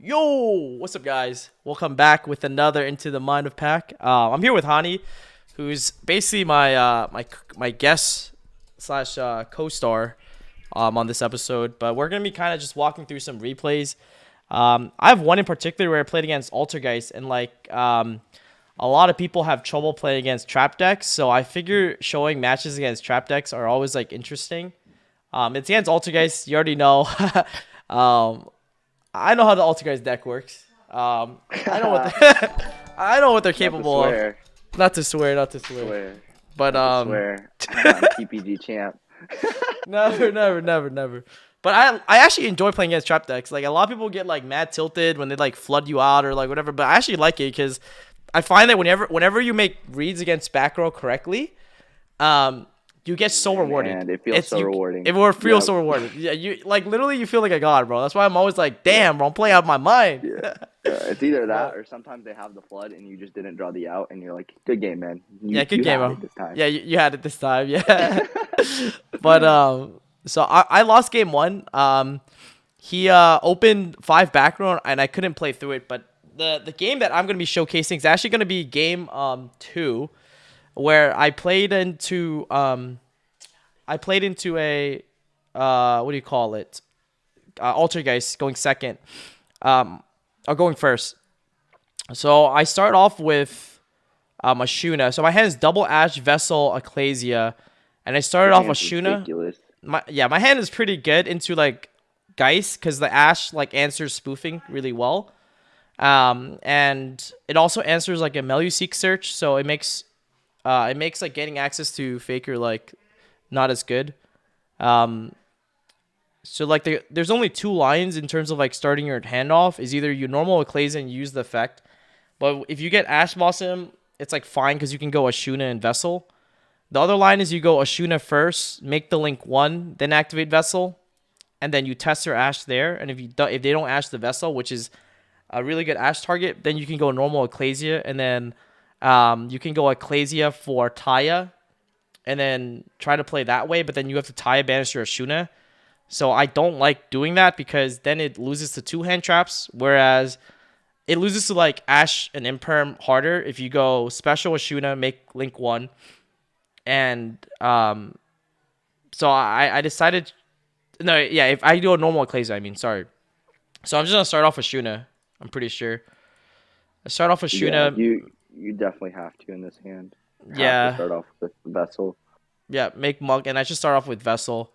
Yo, what's up, guys? Welcome back with another Into the Mind of Pack. I'm here with Hani, who's basically my guest slash co-star on this episode. But we're gonna be kind of just walking through some replays. I have one in particular where I played against Altergeist, and a lot of people have trouble playing against trap decks. So I figure showing matches against trap decks are always like interesting. It's against Altergeist. You already know. um, I know how the Altergeist deck works. I know what I know what they're capable of. Not to swear, not to swear. But swear. I'm TPG champ. never. But I actually enjoy playing against trap decks. Like a lot of people get like mad tilted when they like flood you out or like whatever. But I actually like it because I find that whenever you make reads against back row correctly, you get so rewarded. Man, it feels so rewarding. It feels so rewarding. Yeah, you like literally you feel like a god, bro. That's why I'm always like, damn, bro, I'm playing out of my mind. Yeah. It's either that or sometimes they have the flood and you just didn't draw the out and you're like, good game, man. Good game, bro. This time. Yeah, you had it this time. Yeah. But so I lost game one. He opened 5 back row and I couldn't play through it. But the game that I'm gonna be showcasing is actually gonna be game 2. Where I played into a what do you call it? Altergeist going second, or going first. So I start off with a Shuna. So my hand is double Ash, Vessel, Ecclesia, and I started off with Shuna. My hand is pretty good into like Geist because the Ash like answers spoofing really well, and it also answers like a Meluseek search, so it makes like getting access to Faker like not as good. So like there's only 2 lines in terms of like starting your hand off is either you normal Ecclesia and use the effect, but if you get Ash Blossom, it's like fine because you can go Ashuna and Vessel. The other line is you go Ashuna first, make the link 1, then activate Vessel, and then you test your Ash there. And if they don't Ash the Vessel, which is a really good Ash target, then you can go normal Ecclesia and then. You can go Ecclesia for Taya and then try to play that way, but then you have to Taya banish your Ashuna. So I don't like doing that because then it loses to 2 hand traps, whereas it loses to like Ash and Imperm harder if you go special Ashuna, make link 1. And so I decided if I do a normal Ecclesia, sorry. So I'm just gonna start off with Ashuna, I'm pretty sure. I start off with Ashuna. Yeah, you definitely have to in this hand. Yeah. To start off with Vessel. Yeah, make Monk, and I should start off with Vessel.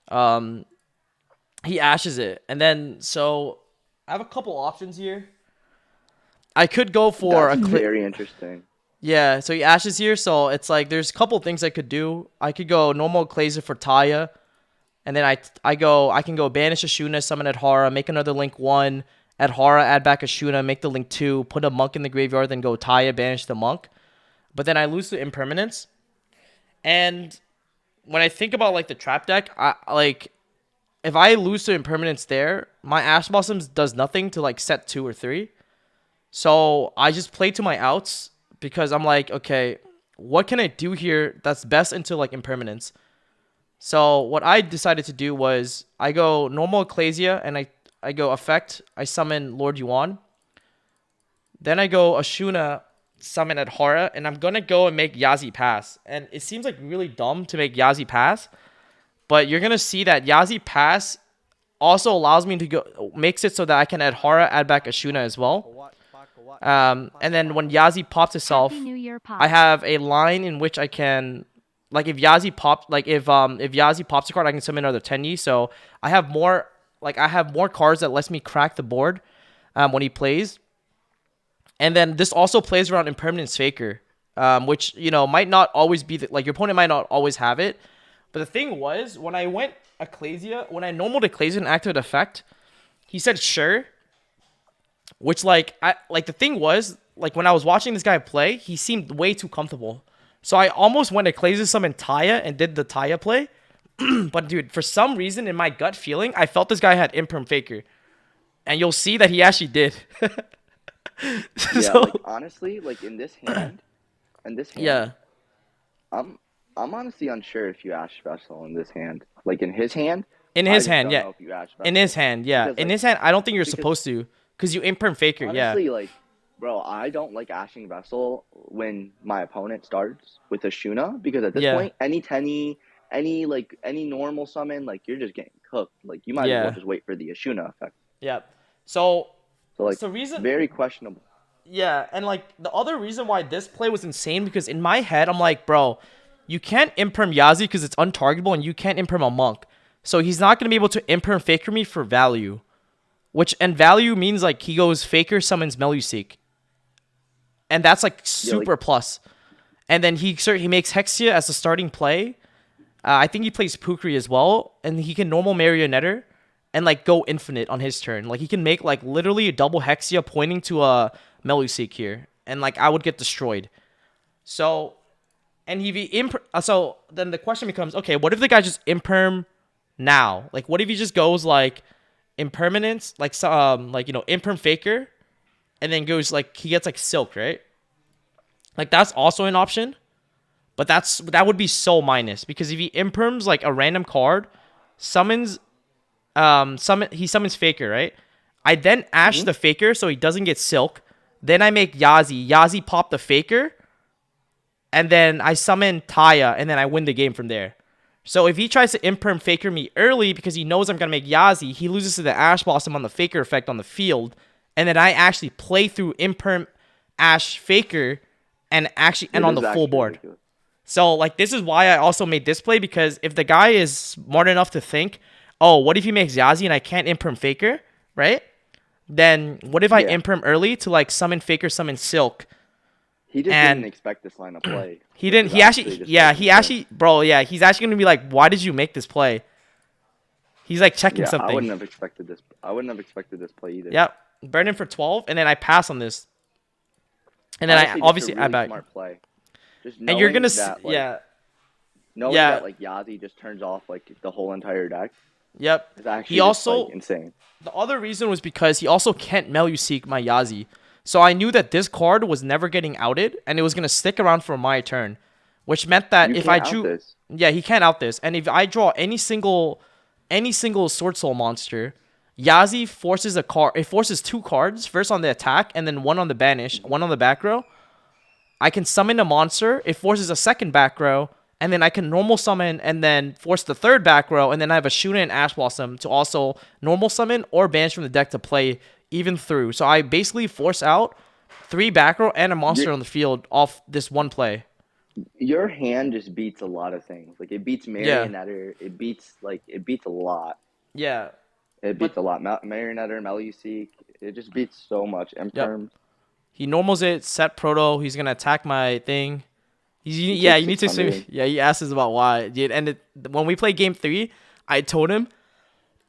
He ashes it, and then so I have a couple options here. I could go for That's very interesting. Yeah, so he ashes here, so it's like there's a couple things I could do. I could go normal Ecclesia for Taya, and then I can go banish Ashuna, summon Adhara, make another link 1. Adhara, add back Ashuna, make the link 2, put a monk in the graveyard, then go Taya, banish the monk. But then I lose to impermanence. And when I think about like the trap deck, if I lose to impermanence there, my Ash Blossoms does nothing to like set 2 or 3. So I just play to my outs because I'm like, okay, what can I do here that's best into like impermanence? So what I decided to do was I go normal Ecclesia and I go effect, I summon Lord Yuan. Then I go Ashuna, summon Adhara, and I'm going to go and make Yazi pass. And it seems like really dumb to make Yazi pass, but you're going to see that Yazi pass also allows me to go, makes it so that I can Adhara, add back Ashuna as well. And then when Yazi pops itself, I have a line in which I can, like if Yazi pops a card, I can summon another Tenyi. So I have more cards that lets me crack the board when he plays. And then this also plays around Impermanence Faker, which, might not always be, your opponent might not always have it. But the thing was, when I went Ecclesia, when I normaled Ecclesia and activated effect, he said sure. Which, the thing was, when I was watching this guy play, he seemed way too comfortable. So I almost went Ecclesia summon Taya and did the Taya play. But dude, for some reason in my gut feeling, I felt this guy had Imperm Faker. And you'll see that he actually did. Yeah, honestly, in this hand, yeah. I'm honestly unsure if you Ash Vessel in this hand. In his hand, In his hand, yeah. In his hand, yeah. In his hand, I don't think you're supposed to. Because you imperm Faker, yeah. Honestly, like, bro, I don't like ashing Vessel when my opponent starts with a Shuna because at this Yeah. point, any Tenny, any normal summon, like you're just getting cooked. Like you might as well Yeah. just wait for the Ashuna effect. Yeah. So, So like, so reason, very questionable. yeah, and like the other reason why this play was insane because in my head I'm like, bro, you can't imperm Yazi because it's untargetable, and you can't imperm a monk, so he's not gonna be able to imperm Faker me for value, which and value means like he goes Faker summons Meluseek, and that's like Yeah, like super plus, and then he makes Hexia as a starting play. I think he plays Pukri as well, and he can normal Marionetter and like go infinite on his turn. Like he can make like literally a double Hexia pointing to a Meluseek here, and like I would get destroyed. So, and so then the question becomes, okay, what if the guy just imperm now? Like what if he just goes like impermanence, like imperm Faker, and then goes like he gets like Silk, right? Like that's also an option. But that would be so minus because if he imperms like a random card, summons he summons Faker, right? I then ash the Faker so he doesn't get Silk. Then I make Yazi. Yazi pop the Faker. And then I summon Taya and then I win the game from there. So if he tries to imperm Faker me early because he knows I'm gonna make Yazi, he loses to the Ash Blossom on the Faker effect on the field. And then I actually play through imperm Ash Faker and on the full board. Ridiculous. So, like, this is why I also made this play, because if the guy is smart enough to think, oh, what if he makes Yazi and I can't imperm Faker, right? Then what if I imperm early to, like, summon Faker, summon Silk? He just didn't expect this line of play. He didn't. He's actually going to be like, why did you make this play? He's, like, checking something. I wouldn't have expected this. I wouldn't have expected this play either. Yep. Burn him for 12, and then I pass on this. And then Honestly, I obviously just a really add back. Smart play. Just And you're gonna knowing that like Yazi just turns off like the whole entire deck. Yep. Is actually He also insane. The other reason was because he also can't Meluseek my Yazi, so I knew that this card was never getting outed and it was gonna stick around for my turn, which meant that if I drew, he can't out this, and if I draw any single Swordsoul monster, Yazi forces a card. It forces 2 cards, first on the attack and then 1 on the banish, 1 on the back row. I can summon a monster. It forces a second back row, and then I can normal summon and then force the 3rd back row, and then I have a Shuna and Ash Blossom to also normal summon or banish from the deck to play even through. So I basically force out 3 back row and a monster on the field off this one play. Your hand just beats a lot of things. Like it beats Marionetter. It beats a lot. Yeah. It beats a lot. Marionetter, Meluseek. It just beats so much. Imperm. Yep. He normals it, set proto. He's gonna attack my thing. You need to assume. Yeah, he asks us about why, dude. And when we played game 3, I told him.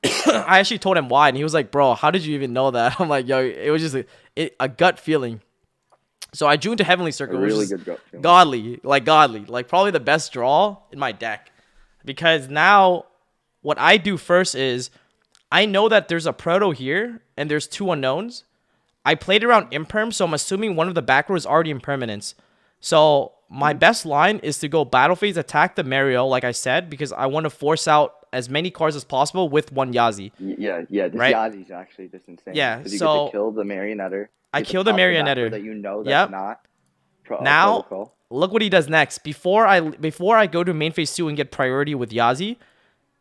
I actually told him why, and he was like, "Bro, how did you even know that?" I'm like, "Yo, it was just a gut feeling." So I drew into Heavenly Circle, which is good gut feeling. godly, like probably the best draw in my deck, because now what I do first is I know that there's a proto here and there's 2 unknowns. I played around imperm, so I'm assuming one of the back row is already impermanence. So my best line is to go battle phase, attack the Mario, like I said, because I want to force out as many cards as possible with 1 Yazi. Yeah. This Yazi's actually just insane. Yeah, you get to kill the Marionetter. I kill the Marionetter. That you know that's not. Now, protocol. Look what he does next. Before I go to main phase 2 and get priority with Yazi,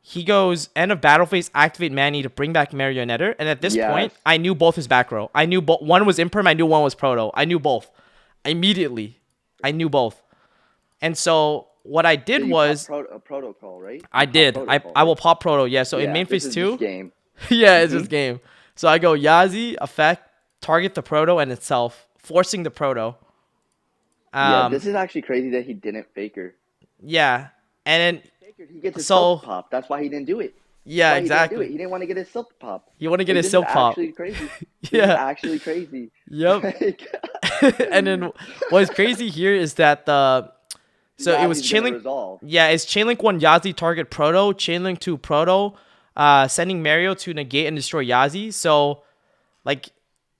he goes end of battle phase, activate Manny to bring back Marionetter, and at this point, I knew both his back row. I knew one was imperm, I knew one was proto. I knew both. Immediately. I knew both. And so what I did was a protocol, right? I did. I will pop proto, yeah. So in main phase 2, game. yeah, it's this game. So I go Yazi, effect, target the proto and itself, forcing the proto. This is actually crazy that he didn't Faker. Yeah. And then he gets his silk pop. That's why he didn't do it. Yeah, exactly. He didn't want to get his silk pop. He wanted to get his silk pop. Actually crazy. Yeah, actually crazy. Yep. And then what's crazy here is that it was chainlink. Yeah, it's chainlink 1 Yazi target proto, chainlink 2 proto, sending Mario to negate and destroy Yazi.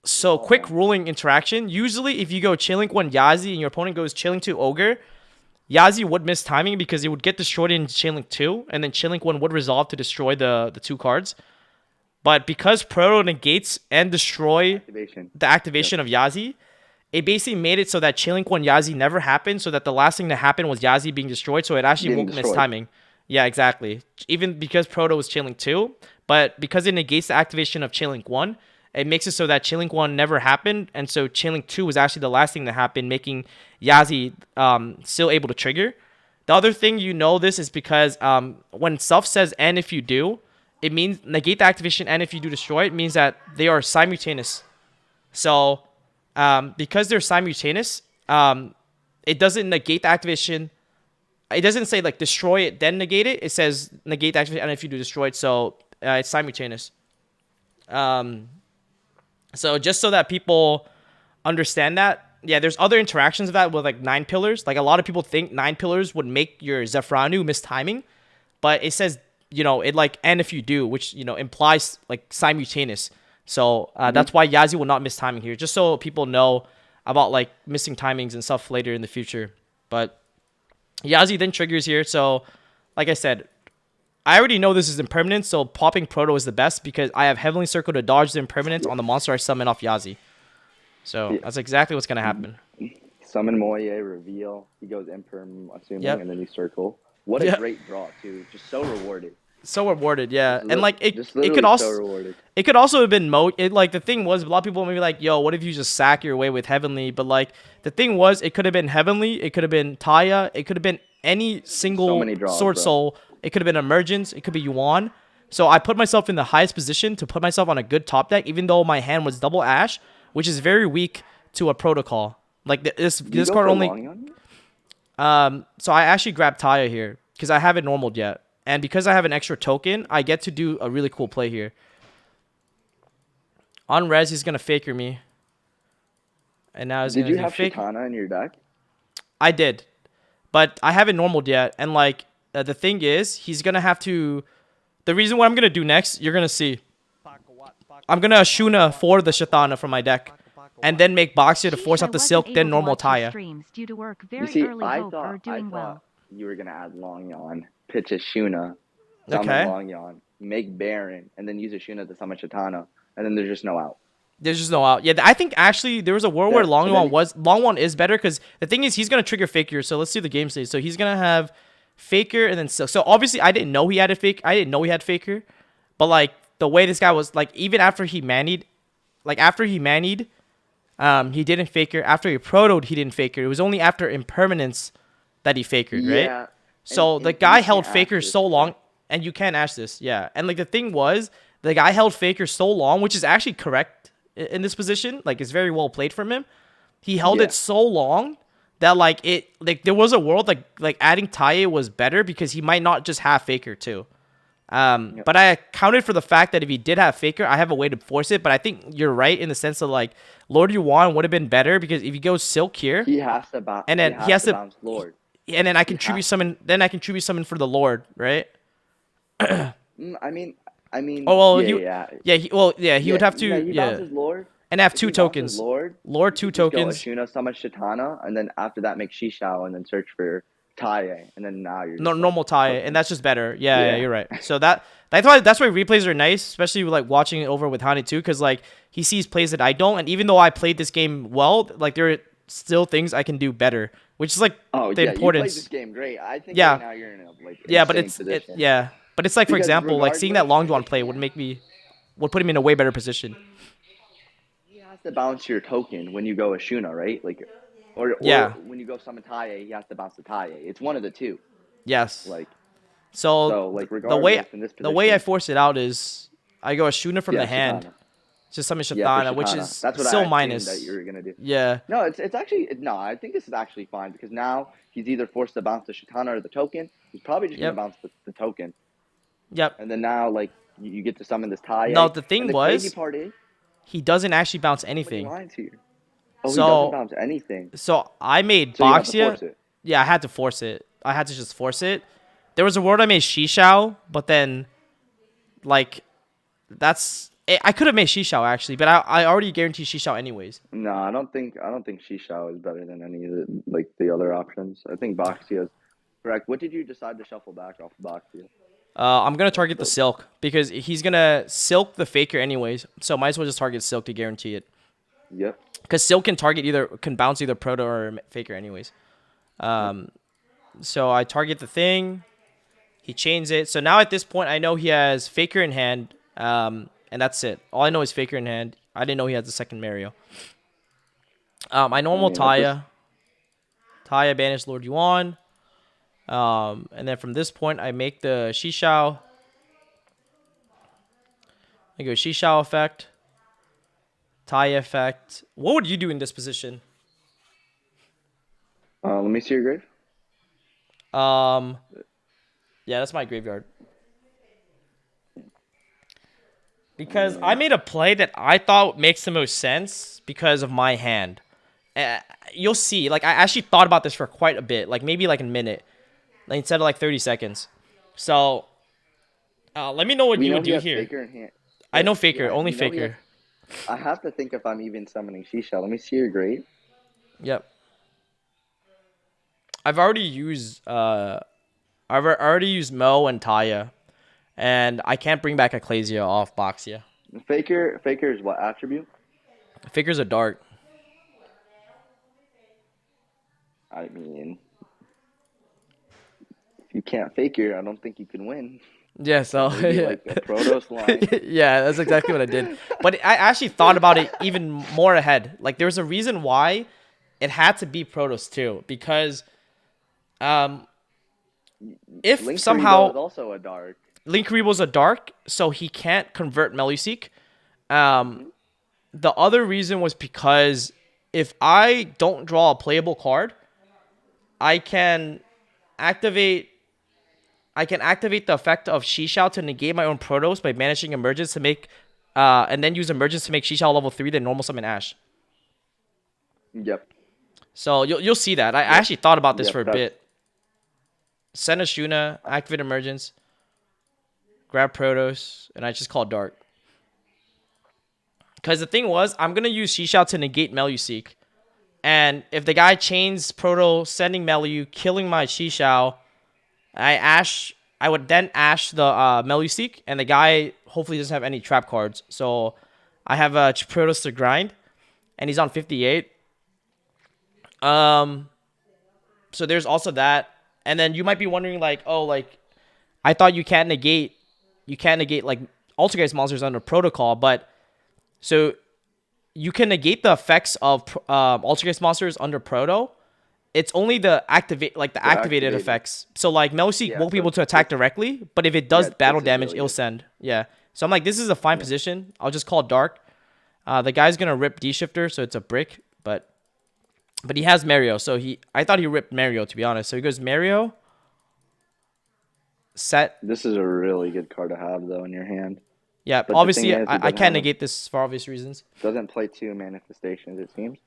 So quick ruling interaction. Usually, if you go chainlink 1 Yazi and your opponent goes chainlink 2 Ogre, Yazi would miss timing because it would get destroyed in chainlink 2, and then chainlink 1 would resolve to destroy the 2 cards. But because Proto negates and destroy Activation. the Yep. activation of Yazi, it basically made it so that Chainlink 1 Yazi never happened, so that the last thing to happen was Yazi being destroyed, so it actually Getting won't miss destroyed. timing. Yeah, exactly. Even because Proto was Chainlink 2, but because it negates the activation of Chainlink 1, it makes it so that Chainlink 1 never happened, and so Chainlink 2 was actually the last thing to happen, making Yazi still able to trigger. The other thing you know this is because when self says and if you do, it means negate the activation and if you do destroy it means that they are simultaneous. So because they're simultaneous, it doesn't negate the activation. It doesn't say like destroy it then negate it. It says negate the activation and if you do destroy it. So it's simultaneous. Um, so just so that people understand that, yeah, there's other interactions of that with like nine pillars. Like a lot of people think nine pillars would make your Zephranu miss timing, but it says it like and if you do, which implies like simultaneous. So Hmm. that's why Yazi will not miss timing here, just so people know about like missing timings and stuff later in the future. But Yazi then triggers here, so like I said, I already know this is impermanent, so popping Proto is the best because I have Heavenly Circle to dodge the impermanence Yeah. on the monster I summon off Yazi. So Yeah. that's exactly what's gonna happen. Summon Moye, reveal. He goes Imperm, assuming, Yep. and then you circle. What a Yeah. great draw too. Just so rewarded. So rewarded, yeah. And like Just it could literally so also rewarded. it could also have been like the thing was a lot of people may be like, yo, what if you just sack your way with Heavenly? But like the thing was it could have been Heavenly, it could have been Taya, it could have been any So single many draws, Sword bro. Soul, it could have been Emergence, it could be Yuan. So I put myself in the highest position to put myself on a good top deck, even though my hand was double Ash, which is very weak to a protocol. Like Do you this go card for only. long on it? So I actually grabbed Taya here because I haven't normaled yet, and because I have an extra token, I get to do a really cool play here. On res, he's gonna faker me, and now he's Did gonna you do have fake. Shatana in your deck? I did, but I haven't normaled yet, and like the thing is, he's gonna have to. The reason what I'm gonna do next, you're gonna see. I'm gonna Ashuna for the Shatana from my deck, and then make Boxia to force out Shisha the wasn't Silk, then able to normal watch your Taya. streams due to work. You Very see, early hope are I doing thought well. you were gonna add Long Yawn, pitch a Shuna, summon Okay. Long Yawn, make Baron, and then use a Shuna to summon Shatana, and then there's just no out. There's just no out. Yeah, I think actually there was a world where Then, but then Long One is better because the thing is he's gonna trigger Faker. So let's see the game state. So he's gonna have Faker and then Silk. So obviously I didn't know he had a fake. I didn't know he had Faker, but like the way this guy was like even after he manied, he didn't Faker. After he protoed, he didn't Faker. It was only after impermanence that he Fakered, right? yeah, So the and you guy held can't ask Faker this, so long, but and you can't ash this, yeah. And like the thing was, the guy held Faker so long, which is actually correct in this position. Like it's very well played from him. He held yeah, it so long that like there was a world like adding Taye was better because he might not just have Faker too. yep. But I accounted for the fact that if he did have Faker, I have a way to force it. But I think you're right in the sense of like Lord Yuan would have been better because if he goes Silk here, and He then he has has to to, bounce Lord. and then I He can tribute has. summon. Then I can tribute summon for the Lord, right? I mean, Oh well, yeah, yeah, he would yeah, have yeah. to, He yeah, bounces Lord. and have If two he bounces tokens. Lord, Lord you two could just go tokens. Ashuna, summon Shatana, and then after that make Shishao, and then search for Taye, and then now you're No, just like normal tie, and cooking. that's just better. Yeah, Yeah. you're right. So that's why replays are nice, especially like watching it over with Hani too, because like he sees plays that I don't, and even though I played this game well, like there are still things I can do better, which is like Oh the yeah, you played this importance. game great. I think right Yeah, now you're in a like yeah, but insane position it's like for because example, like seeing that regardless, Long John if play he has, would put him in a way better position. he has to bounce your token when you go Ashuna, right? Like, or Yeah. when you go summon Taye, he has to bounce the Taye. It's one of the two. Yes. Like So so, like the way regardless in this the way I position, force it out is I go a Shuna from yeah, the hand Shatana. to summon Yeah, for Shatana, which Shatana. is That's what still I assumed that you minus. were gonna do. Yeah. No, it's actually no. I think this is actually fine because now he's either forced to bounce the Shatana or the token. He's probably just gonna Yep. bounce the token, Yep. and then now like you get to summon this No, Taye. the And thing the crazy was part is he doesn't actually bounce so many anything. lines here. Oh, he doesn't So bounce anything, I made so you have to Boxia. force it. Yeah, I had to force it. I had to just force it. There was a word I made Shishao, but then like I could have made Shishao actually, but I already guaranteed Shishao anyways. No, I don't think Shishao is better than any of the other options. I think Boxia is correct. What did you decide to shuffle back off of Boxia? I'm gonna target the Silk because he's gonna Silk the Faker anyways. So might as well just target Silk to guarantee it. Yep. Because Silk can bounce either Proto or Faker anyways. Yep. So I target the thing. He chains it. So now at this point, I know he has Faker in hand, and that's it. All I know is Faker in hand. I didn't know he has the second Mario. I normal Taya. Taya banish Lord Yuan. And then from this point, I make the Shishao. I go Shishao effect. Taya effect. What would you do in this position? Let me see your grave. Yeah, that's my graveyard. Because I made a play that I thought makes the most sense because of my hand. You'll see. Like, I actually thought about this for quite a bit. Like, maybe like a minute. Like, instead of like 30 seconds. So, let me know what you would do here. Faker in hand. I know Faker. Only Faker. I have to think if I'm even summoning Shisha. Let me see your grave. Yep. I've already used Mo and Taya. And I can't bring back Ecclesia off Boxia. Faker is what attribute? Faker's a dark. I mean, if you can't Faker, I don't think you can win. Yeah, so Maybe like a Protoss line. Yeah, that's exactly what I did. But I actually thought about it even more ahead. Like there was a reason why it had to be Protoss too, because if Link somehow is also a dark. Link Rebo's a dark, so he can't convert Meluseek. The other reason was because if I don't draw a playable card, I can activate the effect of Shishao to negate my own Protoss by banishing Emergence to make, and then use Emergence to make Shishao level 3, then normal summon Ash. Yep. So you'll see that. I actually thought about this for a bit. Send a Shuna, activate Emergence, grab Protoss, and I just call Dark. Because the thing was, I'm going to use Shishao to negate Meluseek. And if the guy chains Proto, sending Melu, killing my Shishao, I would then Ash the Meluseek, and the guy hopefully doesn't have any trap cards. So I have a Protoss to grind, and he's on 58. So there's also that. And then you might be wondering, like, oh, like, I thought you can't negate like Altergeist monsters under protocol, but so you can negate the effects of Altergeist monsters under proto. It's only the activated effects. So like Meluseek won't be able to attack directly, but if it does battle damage, it'll send. Yeah. So I'm like, this is a fine position. I'll just call Dark. The guy's gonna rip D-Shifter, so it's a brick, but he has Mario, so I thought he ripped Mario, to be honest. So he goes Mario. Set. This is a really good card to have though in your hand. Yeah, but obviously I can't negate this for obvious reasons. Doesn't play 2 manifestations, it seems.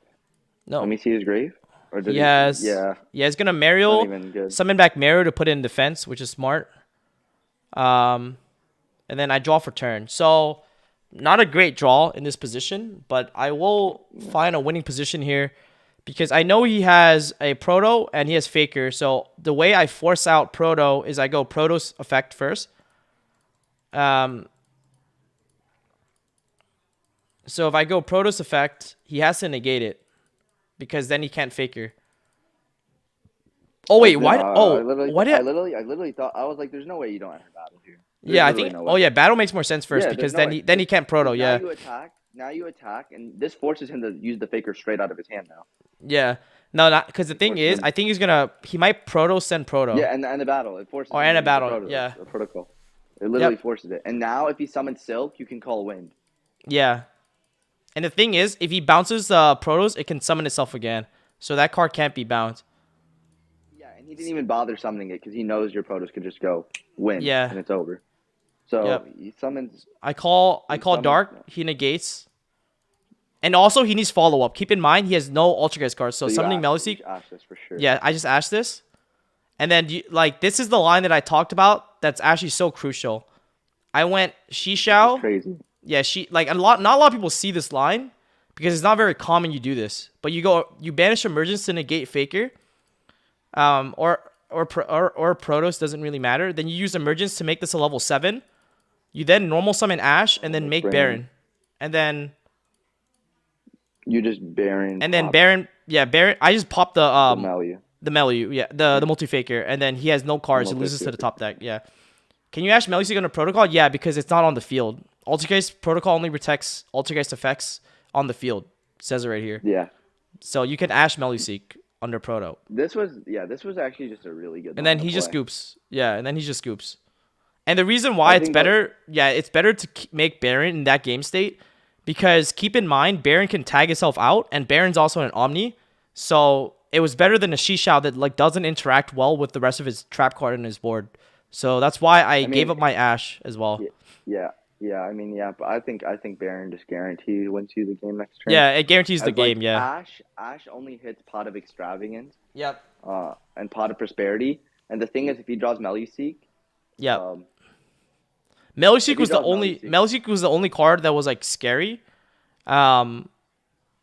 No. Let me see his grave. Or he's gonna Mario summon back Mario to put in defense, which is smart. And then I draw for turn. So not a great draw in this position, but I will find a winning position here. Because I know he has a Proto and he has Faker. So the way I force out Proto is I go Proto's effect first. So if I go Proto's effect, he has to negate it. Because then he can't Faker. Oh, wait. Why? I literally thought, I was like, there's no way you don't enter battle here. I think. Battle makes more sense first because then he can't Proto. Yeah. Now you attack, and this forces him to use the Faker straight out of his hand now. Yeah. No, not because the thing is, I think he might Proto send Proto. Yeah, and the battle. It forces him and to a battle. Proto, Yeah. The protocol. It literally forces it. And now if he summons Silk, you can call Wind. Yeah. And the thing is, if he bounces Protos, it can summon itself again. So that card can't be bounced. Yeah, and he didn't even bother summoning it because he knows your Protos could just go Wind. Yeah. And it's over. So he summons. I call Dark. He negates. And also, he needs follow-up. Keep in mind, he has no Altergeist cards. So summoning Meluseek. For sure. Yeah, I just ashed this. And then, this is the line that I talked about that's actually so crucial. I went Shishao. Crazy. Yeah, not a lot of people see this line because it's not very common you do this. But you banish Emergence to negate Faker. Or or Protos, doesn't really matter. Then you use Emergence to make this a level 7. You then normal summon Ash and then Like make Baron. Baron. And then You just Baron pop Baron, yeah, Baron. I just popped the Melia. the Melu, yeah, the multi faker, and then he has no The cards. He loses to the multi-faker. top deck. Yeah. Can you Ash Meluseek on a protocol? Yeah, because it's not on the field. Altergeist protocol only protects Altergeist effects on the field. It says it right here. Yeah. So you can Ash Meluseek under proto, This was actually just a really good and line then to he just play. scoops. Yeah, and then he just scoops. And the reason I why it's think that better, yeah, it's better to make Baron in that game state because keep in mind Baron can tag itself out, and Baron's also an Omni, so it was better than a Shishao that like doesn't interact well with the rest of his trap card in his board. So that's why I I gave mean, up my Ash as well. yeah, yeah. I mean, yeah, but I think Baron just guaranteed wins you the game next turn. Yeah, it guarantees the As like game. Yeah. Ash only hits Pot of Extravagance, Yep. and Pot of Prosperity. And the thing is, if he draws Meluseek, Yep. um, Meluseek if he was the draws only Meluseek, Meluseek was the only card that was like scary. Um,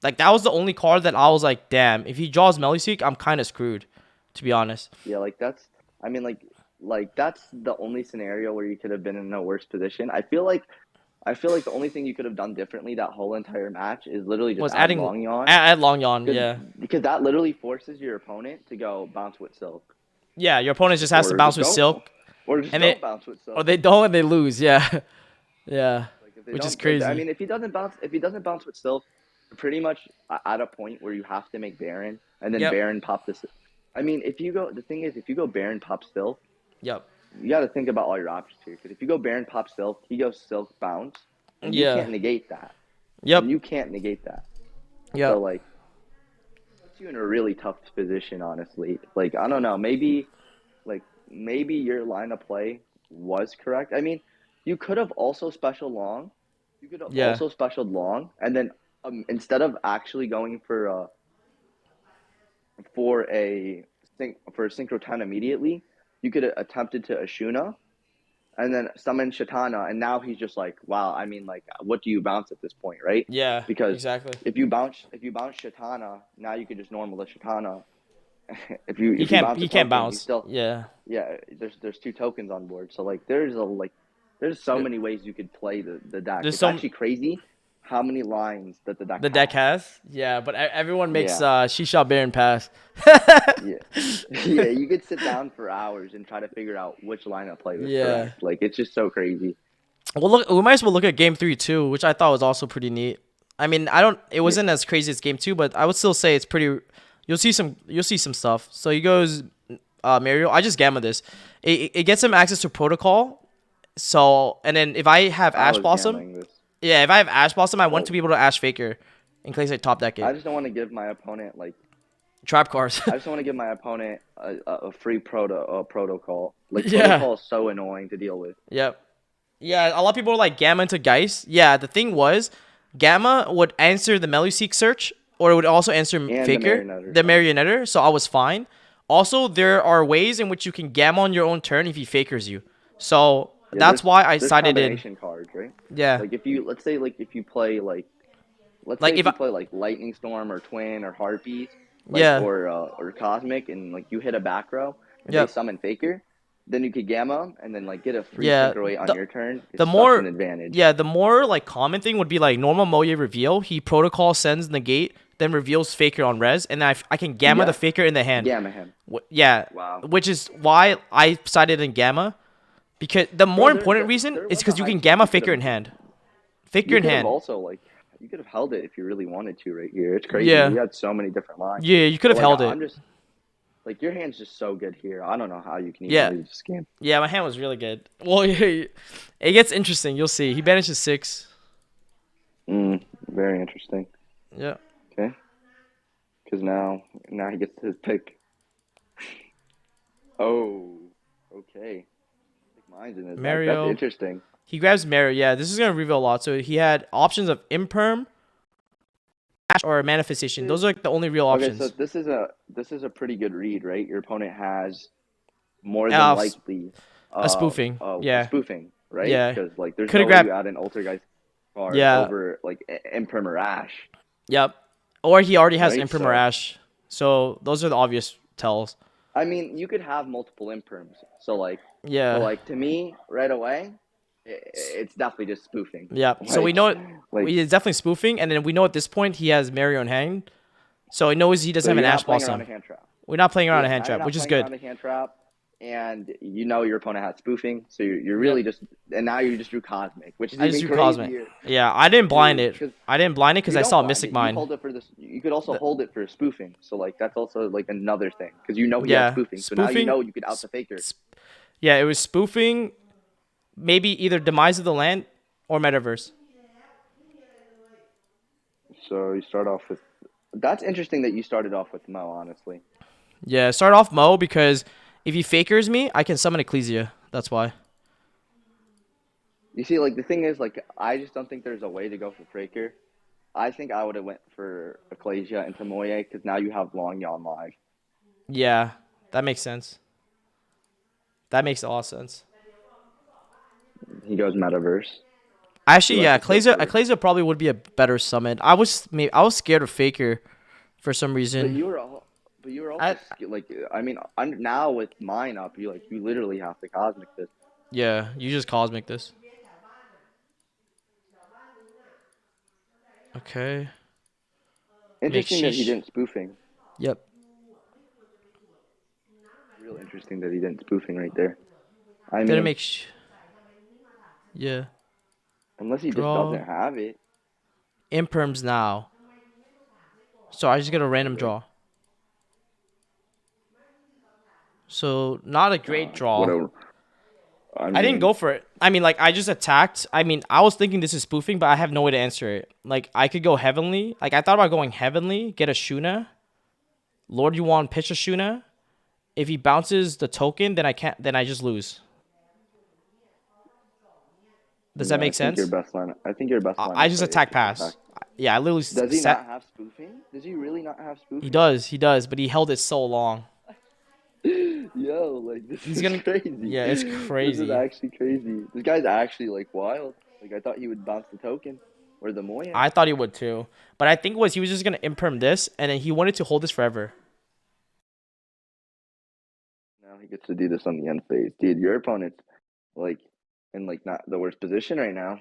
like that was the only card that I was like, damn, if he draws Meluseek, I'm kind of screwed, to be honest. yeah, like that's, I mean, like that's the only scenario where you could have been in a worse position. I feel like the only thing you could have done differently that whole entire match is literally just Was add adding Long Yawn, add Long Yawn, because yeah. that literally forces your opponent to go bounce with Silk, Yeah, your opponent just has to or bounce just with don't, Silk, or just and don't they bounce with or Silk. they don't and they lose. Yeah, yeah, Like if they which is don't, I crazy. mean, if he doesn't bounce with Silk, you're pretty much at a point where you have to make Baron, and then Yep, Baron pop this. I mean, the thing is, if you go Baron pop Silk, yep, you got to think about all your options here. Because if you go Baron pop Silk, he goes Silk bounce, and you yeah, can't negate that. yep, And you can't negate that. So yep. like, puts you in a really tough position, honestly. Like I don't know, maybe your line of play was correct. I mean, you could have also special long. You could have Yeah, also specialed long, and then instead of actually going for a synchro 10 immediately, you could have attempted to Ashuna and then summon Shatana, and now he's just like, wow. I mean, like, what do you bounce at this point, right? yeah, Because exactly. if you bounce Shatana, now you could just normal the Shatana. if you bounce a He can't token, you bounce. still, Yeah, yeah. There's two tokens on board, so like there's so many ways you could play the deck. there's It's some actually crazy how many lines that the deck the deck has. has. Yeah, but everyone makes Yeah, Shisha Baron pass. yeah, yeah. You could sit down for hours and try to figure out which line of play was Yeah. correct. Like it's just so crazy. Well, look, we might as well look at game 3 too, which I thought was also pretty neat. I mean, it Yeah, wasn't as crazy as game 2, but I would still say it's pretty. You'll see some stuff. So he goes, Mario. I just gamma this. It gets him access to protocol. So and then if I have I Ash was Blossom, gambling this. yeah, if I have Ash Blossom, I want Well, to be able to Ash Faker in case I top deck I it. just don't want to give my opponent like Trap cards. I just want to give my opponent a free protocol. Like Yeah. protocol is so annoying to deal with. Yep. Yeah, a lot of people are like Gamma into Geist. Yeah, the thing was, Gamma would answer the Meluseek search, or it would also answer And the Faker, Marionetter, the sorry. Marionetter, so I was fine. Also, there are ways in which you can Gamma on your own turn if he Fakers you. So Yeah, that's why I there's sided in. combination cards, right? Yeah. Like if you let's say like if you play like let's say Like if if you I, play like Lightning Storm or Twin or Harpies, like yeah. or Cosmic, and like you hit a back row and they Yep. summon Faker, then you could gamma 'em and then like get a free Yeah. synchro 8 on The your turn. the It's such an more advantage. yeah, the more like common thing would be like normal Moye reveal. He protocol sends negate, then reveals Faker on res, and I can Gamma the Yeah, Faker in the hand. gamma him. Yeah, Wow, which is why I sided in Gamma. Because the bro. more important reason There is was a because you high can chance Gamma Faker in hand. Faker you in could have hand. also like you could have held it if you really wanted to right here. It's crazy. Yeah. You had so many different lines. Yeah, you could But have like held I'm it. just like your hand's just so good here. I don't know how you can even Yeah. lose this game. Yeah, my hand was really good. Well, it gets interesting. You'll see. He banishes 6. Very interesting. Yeah. Okay, because now he gets his pick. Oh, okay. Mine's in his deck. That's Mario. interesting. He grabs Mario. Yeah, this is going to reveal a lot. So he had options of Imperm, Ash, or Manifestation. Those are like the only real Okay, so options. this is a pretty good read, right? Your opponent has more than Uh, f- likely a spoofing. a Yeah. spoofing, right? Yeah. Because like there's Could no have way you grabbed. add an Altergeist card Yeah. over like Imperm or Ash, Yep. Or he already has right? Imperm or So Ash. So those are the obvious tells. I mean, you could have multiple imperms. So Yeah. like to me, right away, it's definitely just spoofing. Yeah. So we Like, know it. like He's definitely spoofing, and then we know at this point he has Mario in hand, so he knows he doesn't so have an you're Ash not playing around Blossom. a hand trap. We're not playing So around a yeah, hand now you're trap, not which is playing good. around a hand trap, and you know your opponent has spoofing. So you're Yep. really just and now you just drew cosmic, which is I just even drew Cosmic. crazier, Yeah, I didn't blind dude. it. Because I didn't blind it because you I don't saw blind Mystic it. You Mine. hold it for this. You could also The, hold it for spoofing. So like that's also like another thing because you know he has yeah, spoofing. So now you spoofing. know you could out the faker. Yeah, it was spoofing. Maybe either Demise of the Land or Metaverse. So you start off with. That's interesting that you started off with Mo. Honestly, Yeah, start off Mo because if he fakers me, I can summon Ecclesia. That's why. you see, like the thing is, like I just don't think there's a way to go for faker. I think I would have went for Ecclesia into Moye because now you have Long Yawn live. Yeah, that makes sense. That makes a lot of sense. He goes Metaverse. He Actually, lets yeah, us go for. Ecclesia probably would be a better summon. I was scared of Faker for some But reason. you were all. But you were also I like. I mean, I'm now with mine up. You literally have to cosmic this. Yeah, you just Cosmic this. Okay. Make Interesting that he Sheesh. didn't spoofing. Yep. Real interesting that he didn't spoofing right there. I Didn't mean, make Yeah. unless he just Draw. doesn't have it. Imperms now. So I just get a random Okay. draw. So not a great draw. Whatever. I I didn't mean, go for it. I mean, like I just attacked. I mean, I was thinking this is spoofing, but I have no way to answer it. Like I could go heavenly. Like I thought about going heavenly, get a Shuna. Lord Yuan pitch a Shuna. If he bounces the token, then I can't. Then I just lose. Does that yeah, make sense? I think your best line I of just play is attack just attack. pass. Yeah, I literally Does he not set. have spoofing? Does he really not have He spoofing? does. He does. But he held it so long. Yo, like this He's is gonna. crazy. Yeah, it's This is crazy. actually crazy. This guy's actually like wild. Like I thought he would bounce the token or the Moye. I thought he would too, but I think he was just gonna imperm this, and then he wanted to hold this forever. Now he gets to do this on the end phase. Dude, your opponent's like in like not the worst position right now.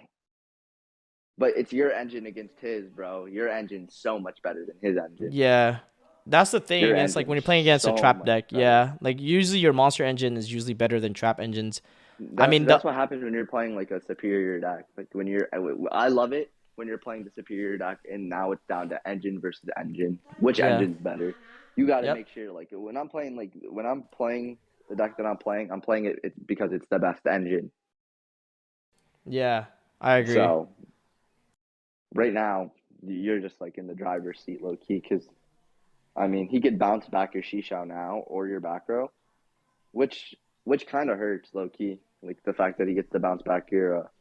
But it's your engine against his, bro. Your engine's so much better than his engine. Yeah, that's the thing Your against like when engine's you're playing against a so trap much deck. better. Yeah, like usually your monster engine is usually better than trap engines. I That mean the that's what happens when you're playing like a superior deck. Like when you're, I love it when you're playing the superior deck, and now it's down to engine versus engine. Which yeah, engine's better? You got to yep, make sure. Like when I'm playing the deck that I'm playing it because it's the best engine. yeah, I agree. So right now you're just like in the driver's seat, low key, because I mean he could bounce back your Shisha now or your back row, which kind of hurts, low key. Like the fact that he gets to bounce back your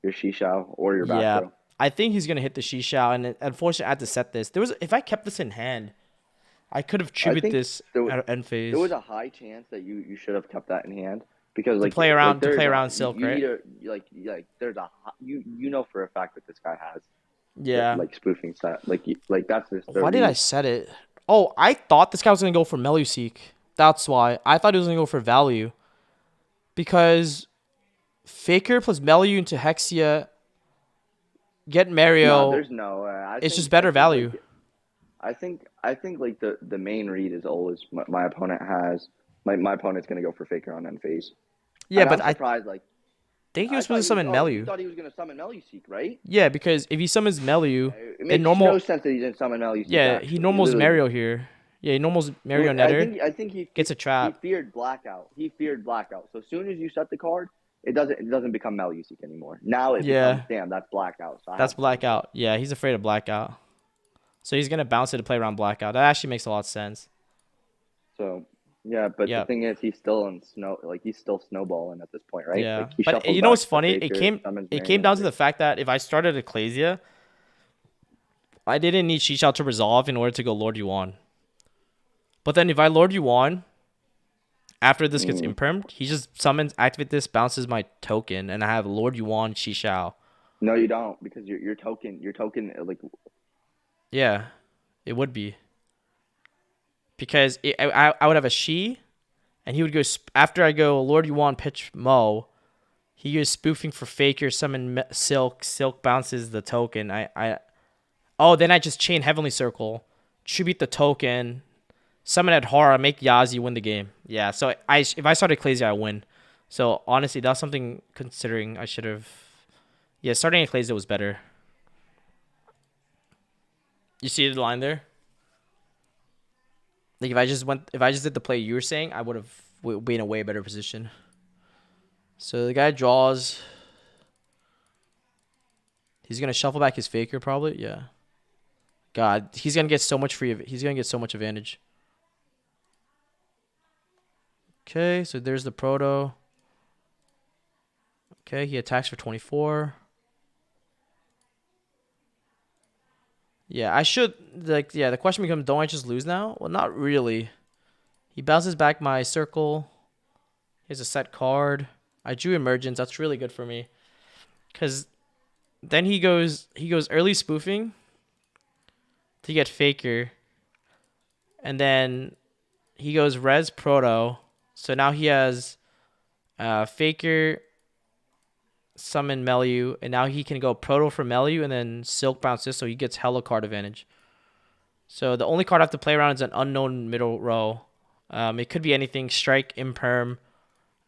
Shisha or your back Yeah, row. I think he's gonna hit the Shisha, and unfortunately I had to set this. There was if I kept this in hand, I could have I tribute think this there at end there was phase a high chance that you should have kept that in hand because to play around Silk, you right? need a there's a you know for a fact that this guy has Yeah. like spoofing set like that's his Why did I 30. set it? Oh, I thought this guy was gonna go for Meluseek. That's why. I thought he was gonna go for value. Because Faker plus Melu into Hexia, get No, Mario, there's no it's just better value. I think like the main read is always my opponent has my opponent's gonna go for Faker on end phase, Yeah, and but I'm I surprised. Like think he I was supposed thought to summon you Melu. thought he was gonna summon Meluseek, right? Yeah, because if he summons Melu It in makes no normal, sense that he didn't summon Meluseek. yeah, he Actually, he normals literally Mario here. Yeah, he normals Mario Netter, I think gets a he trap. feared blackout. He feared blackout. So as soon as you set the card, it doesn't become Meluseek anymore. Now it becomes Yeah, damn that's blackout. So I that's have to summon Blackout. Meluseek. Yeah, he's afraid of Blackout. So he's gonna bounce it to play around Blackout. That actually makes a lot of sense. So yeah, but the Yeah. thing is, he's still in snow. Like he's still snowballing at this point, right? Yeah, Like he but shuffles you know back what's the funny? Faker, summons It came Mario down to Netter. the fact that if I started Ecclesia, I didn't need Shisha to resolve in order to go Lord Yuan. But then if I Lord Yuan after this gets Mm. impermed, he just summons, activate this, bounces my token, and I have Lord Yuan Shishao. No, you don't because your token like Yeah, it would be because I would have a Shi. And he would go after I go Lord Yuan pitch Mo. He goes spoofing for Faker, summon Silk. Silk bounces the token. Oh, then I just chain Heavenly Circle, tribute the token, summon at Hara, make Yazi win the game. Yeah, so if I started Ecclesia, I win. So honestly, that's something considering I should have. Yeah, starting Ecclesia was better. You see the line there? Like if I just did the play you were saying, I would have been in a way better position. So the guy draws. He's gonna shuffle back his Faker probably. Yeah. God, he's gonna get so much He's gonna get so much advantage. Okay, so there's the Proto. Okay, he attacks for 24. Yeah, I should yeah, the question becomes, don't I just lose now? Well, not really. He bounces back my circle. He has a set card. I drew Emergence. That's really good for me. Cause then he goes early spoofing to get Faker. And then he goes Res Proto. So now he has Faker, summon Melu, and now he can go Proto for Melu and then Silk bounce this, so he gets hella card advantage. So the only card I have to play around is an unknown middle row. It could be anything, Strike, Imperm,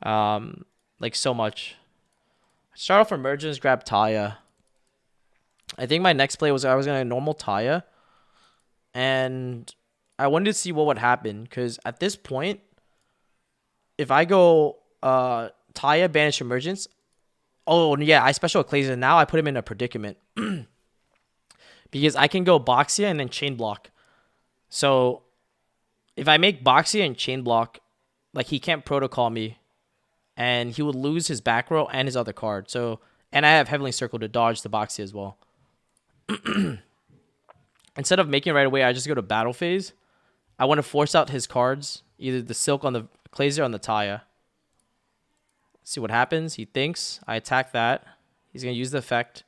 like so much. Start off Emergence, grab Taya. I think my next play was I was going to normal Taya, and I wanted to see what would happen, because at this point, if I go Taya, Banish Emergence, oh, yeah, I special Ecclesia. Now I put him in a predicament. Because I can go Boxia and then Chain Block. So if I make Boxia and Chain Block, like he can't protocol me. And he would lose his back row and his other card. So, and I have Heavenly Circle to dodge the Boxia as well. Instead of making it right away, I just go to battle phase. I want to force out his cards. Either the Silk on the Ecclesia or on the Taya. See what happens. He thinks. I attack that. He's going to use the effect.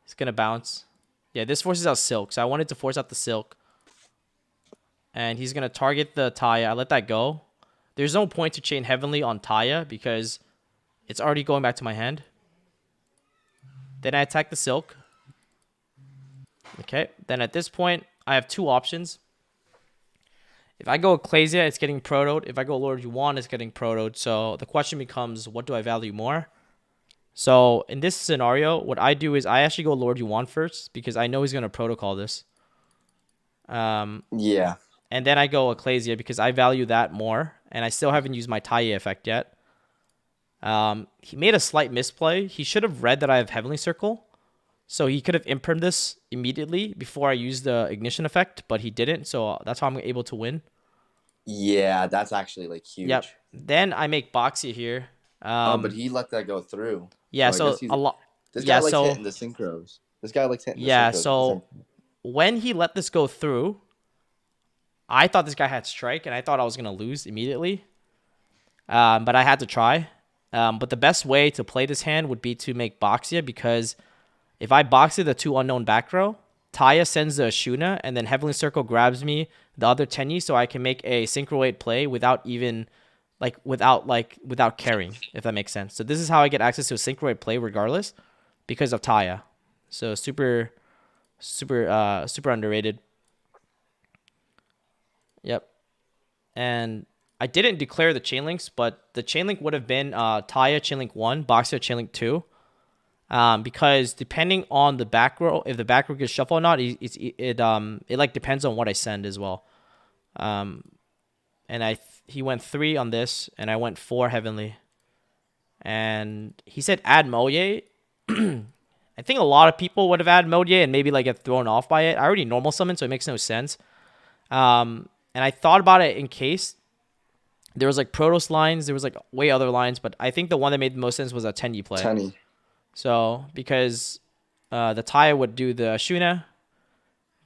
He's going to bounce. Yeah, this forces out Silk. So I wanted to force out the Silk. And he's going to target the Taya. I let that go. There's no point to chain Heavenly on Taya because it's already going back to my hand. Then I attack the Silk. Okay. Then at this point, I have two options. If I go Ecclesia, it's getting protoed. If I go Lord Yuan, it's getting protoed. So the question becomes, what do I value more? So in this scenario, what I do is I actually go Lord Yuan first because I know he's going to protocol this. Yeah. And then I go Ecclesia because I value that more. And I still haven't used my Taya effect yet. He made a slight misplay. He should have read that I have Heavenly Circle. So he could have impermed this immediately before I used the Ignition effect, but he didn't. So that's how I'm able to win. Yeah, that's actually like huge. Yep. Then I make Boxia here. But he let that go through. Yeah, so a lot. This guy likes hitting the synchros. This guy likes hitting the synchros. Yeah, so when he let this go through, I thought this guy had strike, and I thought I was going to lose immediately. But I had to try. But the best way to play this hand would be to make Boxia, because if I Boxia the two unknown back row, Taya sends the Ashuna, and then Heavenly Circle grabs me the other Tenyi, so I can make a Synchro 8 play without even, without caring, if that makes sense. So this is how I get access to a Synchro 8 play regardless, because of Taya. So super underrated. Yep. And I didn't declare the chain links, but the chain link would have been Taya chain link 1, Boxia chain link 2. Because depending on the back row, if the back row gets shuffled or not, it like depends on what I send as well. And he went 3 on this, and I went 4 Heavenly. And he said add Moye. I think a lot of people would have added Moye and maybe like get thrown off by it. I already normal summon, so it makes no sense. And I thought about it in case there was like Protoss lines, there was like way other lines, but I think the one that made the most sense was a Tenyi play. Tenyi. So because the Taya would do the Ashuna,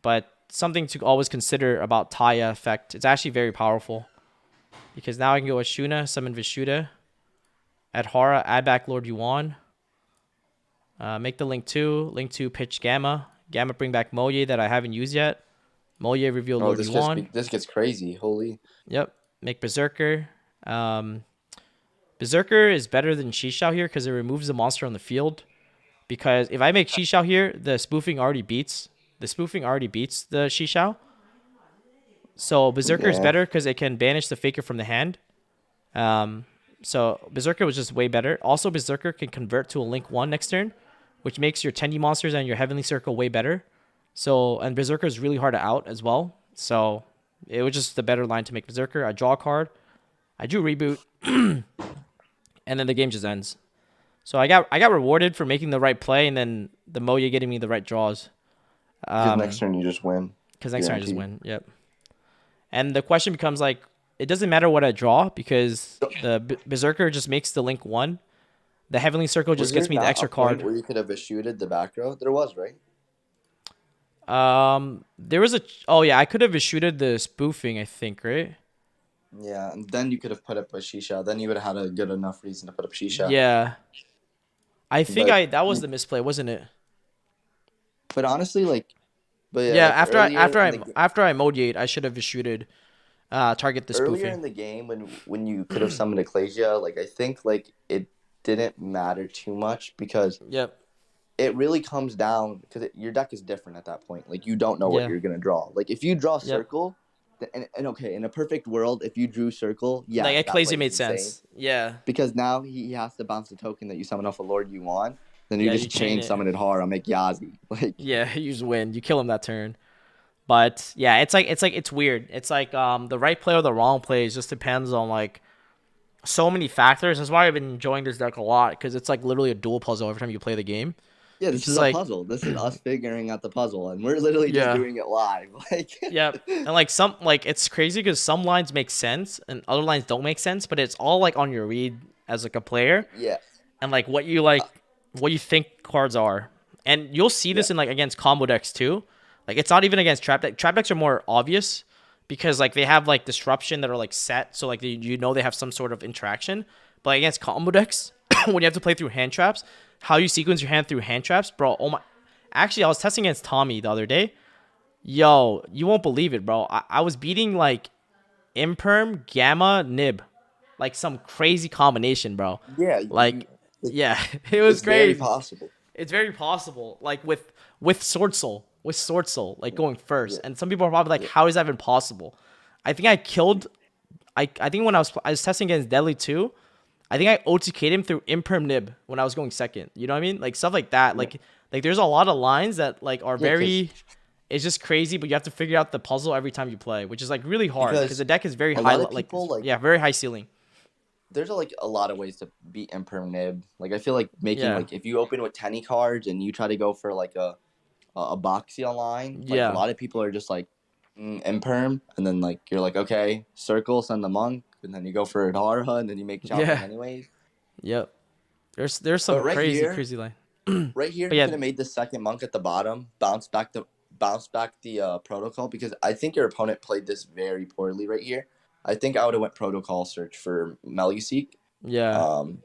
but something to always consider about Taya effect, it's actually very powerful. Because now I can go Ashuna, summon Vishuddha, add Hara, add back Lord Yuan, make the Link 2, pitch Gamma, bring back Moye that I haven't used yet, Moye reveal Lord Yuan. This gets crazy, holy. Yep, make Berserker, Um, Berserker is better than Shishao here because it removes the monster on the field. Because if I make Shishao here, the spoofing already beats. The spoofing already beats the Shishao. So Berserker is Yeah. better because it can banish the Faker from the hand. Um, so Berserker was just way better. Also, Berserker can convert to a Link 1 next turn, which makes your Tendi monsters and your Heavenly Circle way better. So, and Berserker is really hard to out as well. So, it was just the better line to make Berserker. I draw a card. I do reboot. And then the game just ends. So I got rewarded for making the right play, and then the Moya getting me the right draws. Because next turn you just win. Because next turn I just Guaranteed. win. Yep. And the question becomes like, it doesn't matter what I draw because the Berserker just makes the Link 1. The Heavenly Circle Was just there gets me the not a extra point card. where you could have eschewed the back row? There was, right? There was a. Oh yeah, I could have shooted the spoofing. I think right. Yeah, and then you could have put up a Shisha. Then you would have had a good enough reason to put up Shisha. Yeah, I think But that was the misplay, wasn't it? but honestly, but yeah, Yeah, like earlier in the after I modiate, I should have shooted target the earlier spoofing. in the game when you could have summoned Ecclesia, like I think like it didn't matter too much because Yep. it really comes down because your deck is different at that point. Like you don't know what Yeah. you're gonna draw. Like if you draw Yep. circle, and okay, in a perfect world, if you drew circle, yeah, Like that Ecclesia play is made insane sense. Yeah. because now he has to bounce the token that you summon off a Lord you want. Then you Yeah, you just chain chain it. summon it hard. I'll make Yazi. Like Yeah, you just win. You kill him that turn. But yeah, it's weird. It's like the right play or the wrong play. It just depends on like so many factors. That's why I've been enjoying this deck a lot because it's like literally a dual puzzle every time you play the game. yeah, It's this is just a like puzzle. This is us figuring out the puzzle, and we're literally just yeah, doing it live. Like yeah, and like some like it's crazy because some lines make sense and other lines don't make sense, but it's all like on your read as like a player yeah, and like what you think cards are, and you'll see yeah, this in like against combo decks too. Like it's not even against trap deck. Trap decks are more obvious because like they have like disruption that are like set, so like you know they have some sort of interaction. But like, against combo decks, when you have to play through hand traps, how you sequence your hand through hand traps, bro. Oh my! Actually, I was testing against Tommy the other day. Yo, you won't believe it, bro. I was beating like Imperm, Gamma, Nib, like some crazy combination, bro. yeah. Like, Like, yeah, it was it's very crazy. possible. It's very possible. Like with Sword Soul, like going Yeah, first. And some people are probably like, yeah. how is that even possible? I think I killed. I think when I was testing against Deadly 2, I think I OTK'd him through Imperm Nib when I was going second. You know what I mean? Like stuff like that. Yeah. Like there's a lot of lines that like are Yeah, very. It's just crazy, but you have to figure out the puzzle every time you play, which is like really hard because because the deck is very a high. lot of Like people like yeah, very high ceiling. there's like a lot of ways to beat Emperor Nib. Like I feel like making Yeah, like if you open with Tenny cards and you try to go for like a boxy line, like a yeah, lot of people are just like Imperm, and then like you're like okay, circle, send the monk, and then you go for Adara, and then you make Chopping yeah, anyways. yep. There's some But crazy line. right here, But you yeah, could have made the second monk at the bottom, bounce back the protocol because I think your opponent played this very poorly right here. I think I would have went protocol search for Meluseek. yeah, Um,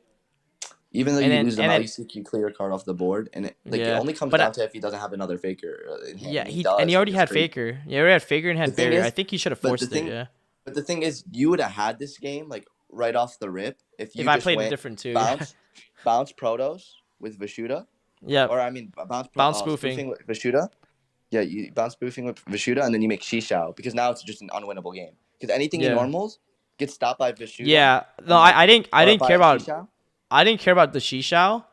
even though and you then lose the and then Meluseek, you clear a card off the board, and it yeah, only comes but down to if he doesn't have another Faker in hand, yeah, and he he does, like already it's had crazy. Faker. He already had Faker and The had thing barrier. I is, think he should have but the forced it. thing, Yeah, but the thing is, you would have had this game like right off the rip if if you I just played it went different too. Yeah, bounce, bounce Protos with Vishuda, yep. or I mean Bounce spoofing. spoofing with Vishuda. Yeah, you bounce spoofing with Vishuda, and then you make Shishao because now it's just an unwinnable game. Because anything in Yeah, normals gets stopped by Vishuda, yeah. No, and like I or didn't by care a about Shishao. the Shishao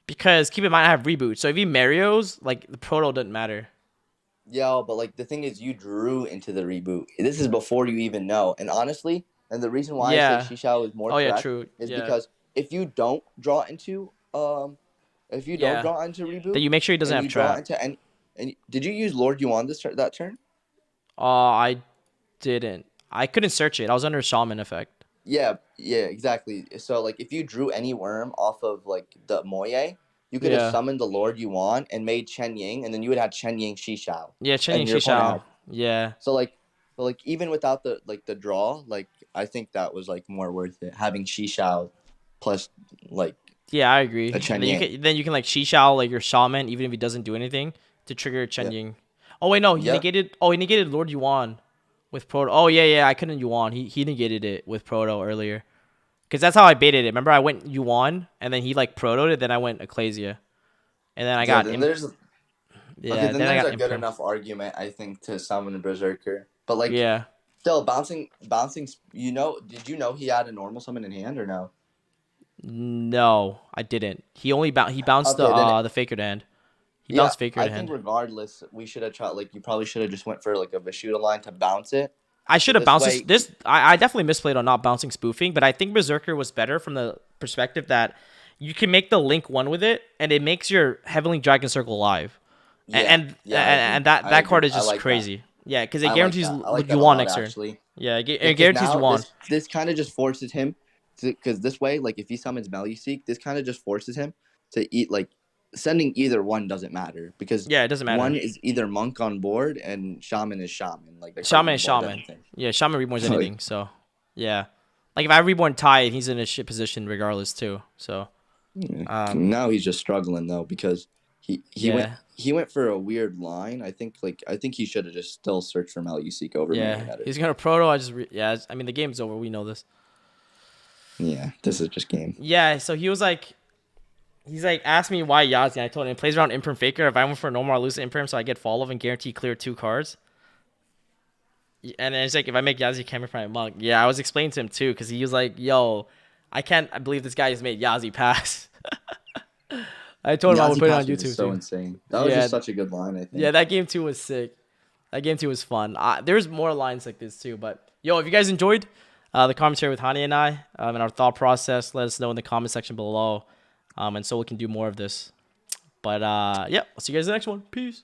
because keep in mind I have reboot. So if he Mario's, like the proto doesn't matter. Yeah, but like the thing is, you drew into the reboot. This is before you even know. And honestly, and the reason why I say Yeah. Shishao is more Oh yeah, correct true. is Yeah. because if you don't draw into if you don't Yeah. draw into That reboot you make sure he doesn't and have you draw trap. into and did you use Lord Yuan that turn? I didn't. I couldn't search it. I was under shaman effect. Yeah, exactly. So like if you drew any worm off of like the Moye, you could have Yeah. summoned the Lord Yuan and made Chen Ying, and then you would have Chen Ying Shishao, Yeah, Chen Ying and your opponent had Shishao. Yeah. so like even without the draw, like I think that was like more worth it having Shishao plus like Yeah, I agree. a And Chen then Yang. you can like Shishao like your shaman even if he doesn't do anything to trigger Chen Yeah. Ying. Oh wait, no, he Yep. negated. Oh, he negated Lord Yuan with Proto. Oh yeah, I couldn't Yuan. He negated it with Proto earlier. Cause that's how I baited it. Remember, I went Yuan and then he like Protoed it. Then I went Ecclesia, and then I Yeah, got then there's okay, yeah. then Then I there's got a good Imperm. enough argument I think to summon a Berserker. But like Yeah. still bouncing. You know, did you know he had a normal summon in hand or no? No, I didn't. He bounced Okay, then the Faker to hand. He yeah, bounced Faker I to think hand. regardless, we should have tried. Like you probably should have just went for like a Vishuda line to bounce it. I So should have this bounced way, this. I definitely misplayed on not bouncing spoofing, but I think Berserker was better from the perspective that you can make the link one with it, and it makes your Heavenly Dragon Circle live, yeah, I agree. and that I that card agree. is I just like that. crazy. Yeah, because it I like guarantees that. I like that you a won lot next turn. actually. Yeah, Yeah, it because guarantees you now won. this kind of just forces him to because this way, like if he summons Meluseek, this kind of just forces him to eat like sending either one doesn't matter because Yeah, it doesn't one matter. is either monk on board and shaman is shaman. Like the card Shaman is reborns Shaman. everything. Yeah, Shaman reborns So, anything. So, yeah, like if I reborn Ty, he's in a shit position regardless too. So, now he's just struggling though because yeah, he went for a weird line. I think he should have just still searched for Meluseek over yeah, Marionette. he's gonna proto. I mean the game's over. We know this. Yeah, this is just game. Yeah, so he's like asked me why Yazi. I told him it plays around Imperm Faker. If I went for no more, I lose Imperm, so I get follow and guarantee clear 2 cards. And then it's like if I make Yazi camera prime monk, yeah, I was explaining to him too because he was like, "Yo, I can't believe this guy has made Yazi pass." I told him I would Yazi put it on Passion YouTube is so too. insane. That was Yeah, just such a good line. I think. yeah, that game too was sick. That game too was fun. There's more lines like this too, but yo, if you guys enjoyed the commentary with Hani and I and our thought process, let us know in the comment section below, and so we can do more of this. But yeah, I'll see you guys in the next one. Peace.